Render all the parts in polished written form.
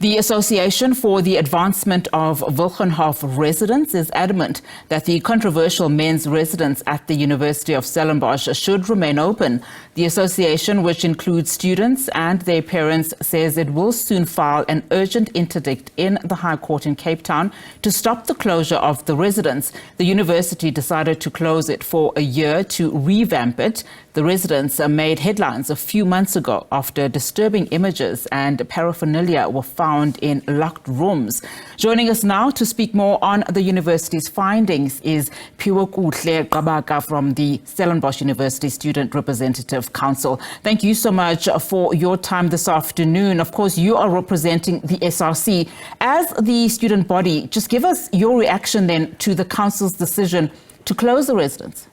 The Association for the Advancement of Wilgenhof Residents is adamant that the controversial men's residence at the University of Stellenbosch should remain open. The association, which includes students and their parents, says it will soon file an urgent interdict in the High Court in Cape Town to stop the closure of the residence. The university decided to close it for a year to revamp it. The residents made headlines a few months ago after disturbing images and paraphernalia were found in locked rooms. Joining us now to speak more on the university's findings is Phiwokuhle Qabaka from the Stellenbosch University Student Representative Council. Thank you so much for your time this afternoon. Of course, you are representing the SRC. As the student body, just give us your reaction then to the council's decision to close the residence.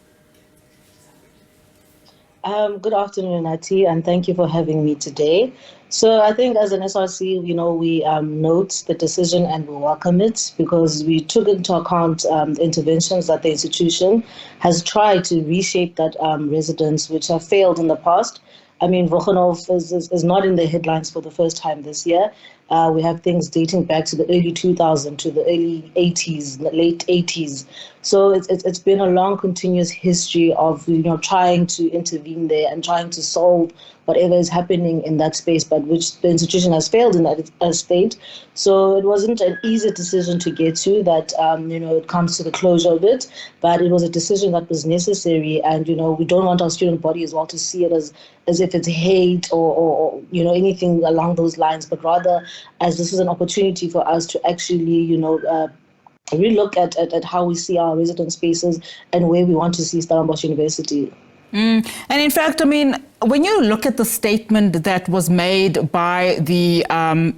Good afternoon, Nati, and thank you for having me today. So I think as an SRC, we note the decision and we welcome it because we took into account the interventions that the institution has tried to reshape that residence, which have failed in the past. I mean, Wilgenhof is not in the headlines for the first time this year. We have things dating back to the early 2000s, to the early 80s, late 80s. So it's been a long, continuous history of trying to intervene there and trying to solve whatever is happening in that space, but which the institution has failed in that state. So it wasn't an easy decision to get to that, it comes to the closure of it, but it was a decision that was necessary. And, we don't want our student body as well to see it as if it's hate or anything along those lines, but rather as this is an opportunity for us to actually, relook at how we see our resident spaces and where we want to see Stellenbosch University. And in fact, I mean, when you look at the statement that was made by the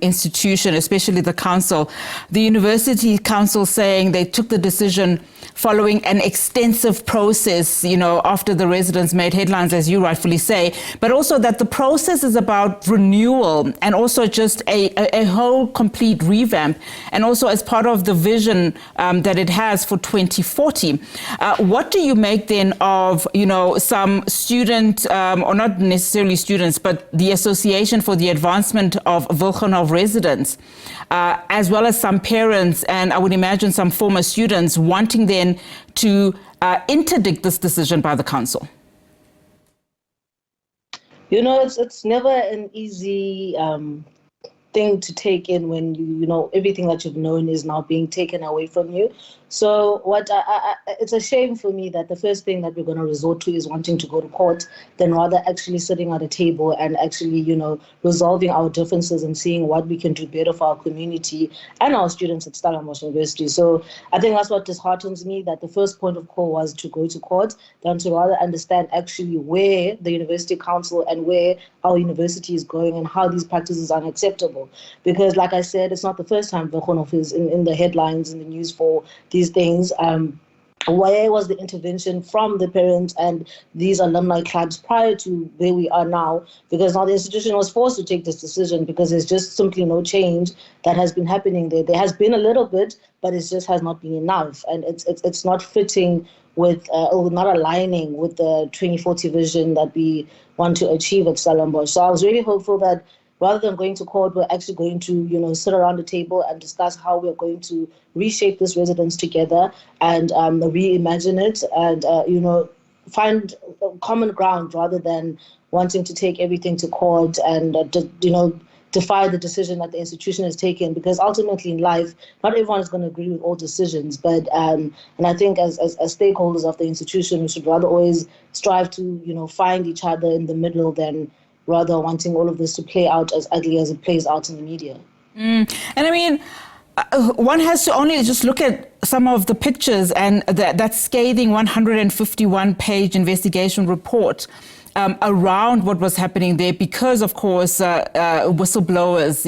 institution, especially the council, the university council saying they took the decision following an extensive process, after the residents made headlines, as you rightfully say, but also that the process is about renewal and also just a whole complete revamp, and also as part of the vision that it has for 2040. What do you make then of, some student, or not necessarily students, but the Association for the Advancement of Wilgenhof Residents, as well as some parents and I would imagine some former students wanting then to interdict this decision by the council? It's never an easy thing to take in when everything that you've known is now being taken away from you. So it's a shame for me that the first thing that we're going to resort to is wanting to go to court, than rather actually sitting at a table and actually, resolving our differences and seeing what we can do better for our community and our students at Stellenbosch University. So I think that's what disheartens me, that the first point of call was to go to court, than to rather understand actually where the university council and where our university is going and how these practices are unacceptable. Because like I said, it's not the first time Wilgenhof is in the headlines, in the news for these things. Where was the intervention from the parents and these alumni clubs prior to where we are now? Because now the institution was forced to take this decision because there's just simply no change that has been happening there. There has been a little bit, but it just has not been enough. And it's not fitting with, or not aligning with the 2040 vision that we want to achieve at Stellenbosch. So I was really hopeful that rather than going to court, we're actually going to, sit around the table and discuss how we're going to reshape this residence together and reimagine it and, find common ground rather than wanting to take everything to court and, defy the decision that the institution has taken. Because ultimately in life, not everyone is going to agree with all decisions. But and I think as stakeholders of the institution, we should rather always strive to, find each other in the middle than rather wanting all of this to play out as ugly as it plays out in the media. And I mean, one has to only just look at some of the pictures and that scathing 151-page investigation report around what was happening there, because, of course, whistleblowers,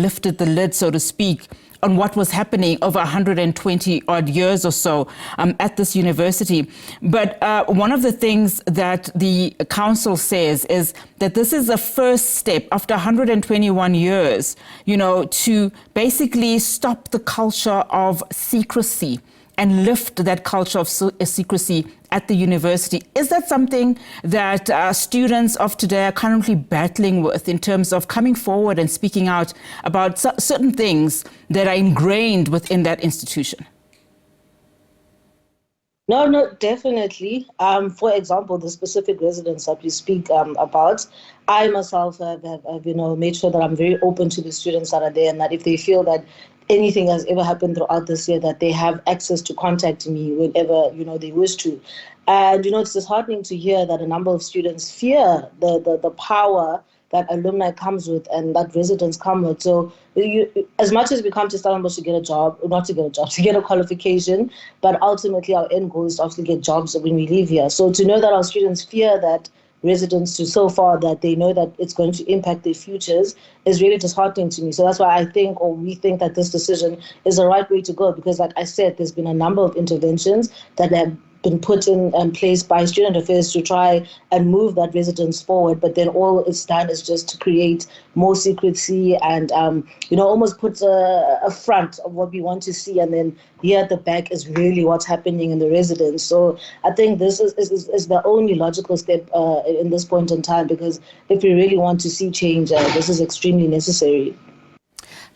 lifted the lid, so to speak, on what was happening over 120 odd years or so at this university. But one of the things that the council says is that this is a first step after 121 years, to basically stop the culture of secrecy and lift that culture of secrecy at the university. Is that something that students of today are currently battling with in terms of coming forward and speaking out about certain things that are ingrained within that institution? No, definitely. For example, the specific residents that we speak about, I myself have made sure that I'm very open to the students that are there, and that if they feel that anything has ever happened throughout this year, that they have access to contact me whenever they wish to. And it's disheartening to hear that a number of students fear the power that alumni comes with and that residents come with. So as much as we come to Stellenbosch to get a job, not to get a job, to get a qualification, but ultimately our end goal is to actually get jobs when we leave here. So to know that our students fear that residents to so far that they know that it's going to impact their futures is really disheartening to me. So that's why we think that this decision is the right way to go, because like I said, there's been a number of interventions that have been put in place by student affairs to try and move that residence forward, but then all it's done is just to create more secrecy and almost put a front of what we want to see, and then here at the back is really what's happening in the residence. So I think this is the only logical step in this point in time, because if we really want to see change, this is extremely necessary.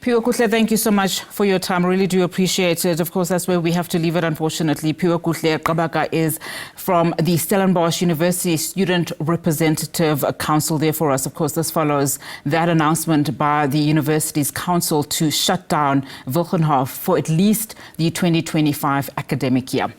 Phiwokuhle, thank you so much for your time. I really do appreciate it. Of course, that's where we have to leave it, unfortunately. Phiwokuhle Qabaka is from the Stellenbosch University Student Representative Council there for us. Of course, this follows that announcement by the university's council to shut down Wilgenhof for at least the 2025 academic year.